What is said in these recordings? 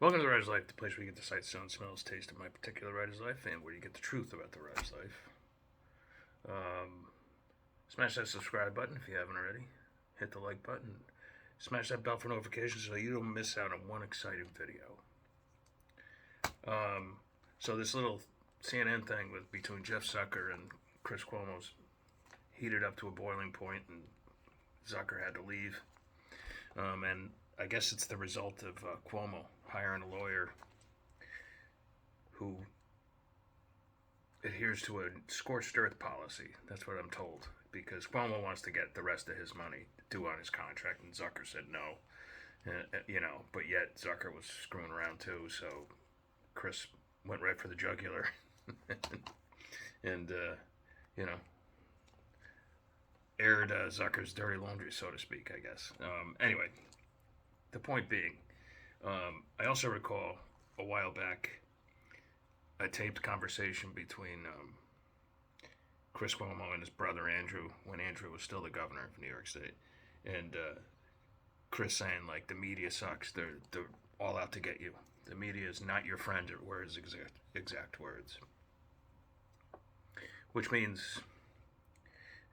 Welcome to the Writer's Life, the place where you get the sight, sound, smells, taste of my particular writer's life, and where you get the truth about the writer's life. Smash that subscribe button if you haven't already. Hit the like button. Smash that bell for notifications so you don't miss out on one exciting video. So this little CNN thing between Jeff Zucker and Chris Cuomo's heated up to a boiling point, and Zucker had to leave. And I guess it's the result of Cuomo hiring a lawyer who adheres to a Scorched Earth policy. That's what I'm told. Because Cuomo wants to get the rest of his money due on his contract, and Zucker said no. But yet Zucker was screwing around too, so Chris went right for the jugular. and aired Zucker's dirty laundry, so to speak, I guess. Anyway, the point being, I also recall a while back a taped conversation between Chris Cuomo and his brother Andrew, when Andrew was still the governor of New York State, and Chris saying, like, the media sucks, they're all out to get you. The media is not your friend, were his exact words. Which means,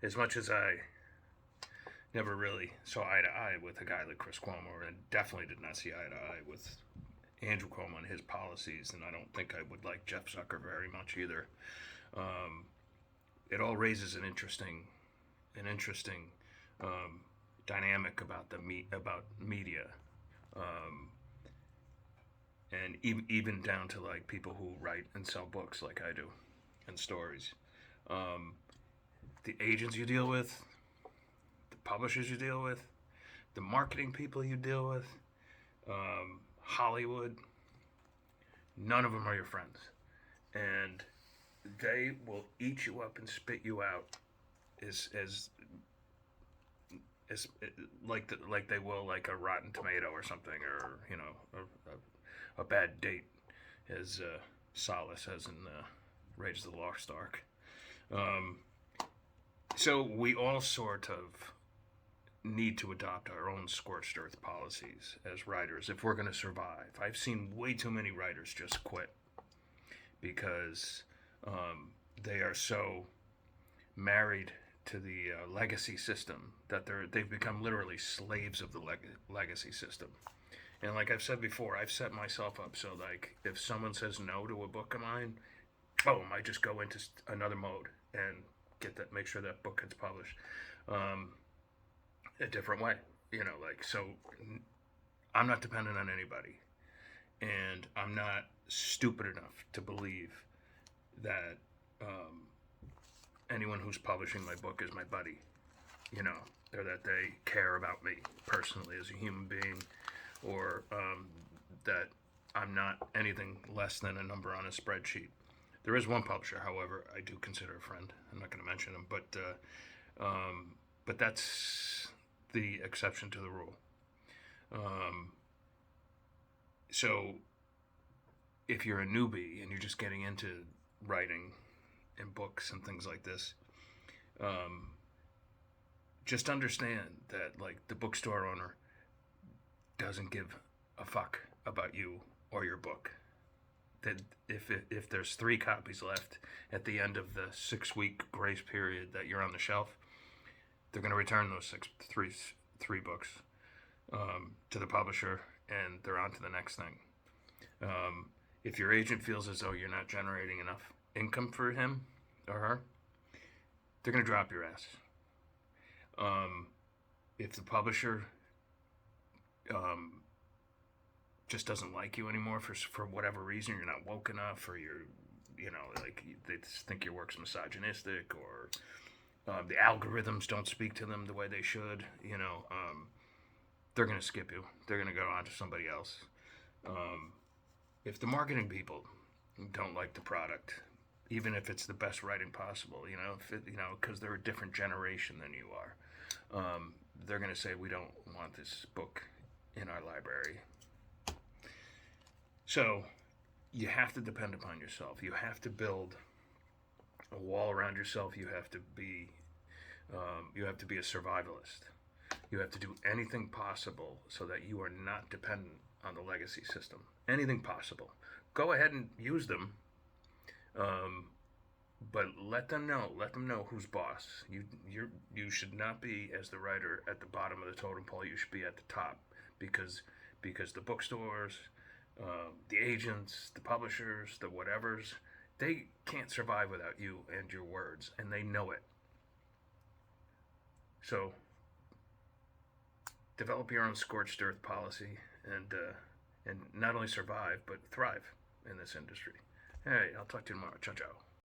as much as I never really saw eye to eye with a guy like Chris Cuomo, and definitely did not see eye to eye with Andrew Cuomo and his policies, and I don't think I would like Jeff Zucker very much either. It all raises an interesting dynamic about about media, and even down to like people who write and sell books like I do, and stories. The agents you deal with, the publishers you deal with, the marketing people you deal with, Hollywood, none of them are your friends. And they will eat you up and spit you out as like they will like a rotten tomato or something, or a bad date, as Sala says in Raiders of the Lost Ark. So we all sort of need to adopt our own Scorched Earth policies as writers if we're going to survive. I've seen way too many writers just quit because they are so married to the legacy system that they've become literally slaves of the legacy system. And like I've said before, I've set myself up so, like, if someone says no to a book of mine, boom, I just go into another mode and make sure that book gets published a different way. So I'm not dependent on anybody, and I'm not stupid enough to believe that anyone who's publishing my book is my buddy, or that they care about me personally as a human being, or that I'm not anything less than a number on a spreadsheet. There is one publisher, however, I do consider a friend. I'm not going to mention him, but that's the exception to the rule. So if you're a newbie and you're just getting into writing and books and things like this, just understand that, like, the bookstore owner doesn't give a fuck about you or your book. That if there's 3 copies left at the end of the 6-week grace period that you're on the shelf, they're going to return those three books to the publisher, and they're on to the next thing. If your agent feels as though you're not generating enough income for him or her, they're going to drop your ass. If the publisher just doesn't like you anymore for whatever reason, you're not woke enough, or they just think your work's misogynistic, or the algorithms don't speak to them the way they should, they're going to skip you. They're going to go on to somebody else. If the marketing people don't like the product, even if it's the best writing possible, because they're a different generation than you are, they're going to say, we don't want this book in our library. So you have to depend upon yourself. You have to build a wall around yourself. You have to be a survivalist. You have to do anything possible so that you are not dependent on the legacy system. Anything possible. Go ahead and use them, but let them know who's boss. You should not be, as the writer, at the bottom of the totem pole. You should be at the top, because the bookstores, the agents, the publishers, the whatevers, they can't survive without you and your words, and they know it. So develop your own scorched earth policy, and not only survive but thrive in this industry. All right, I'll talk to you tomorrow. Ciao, ciao.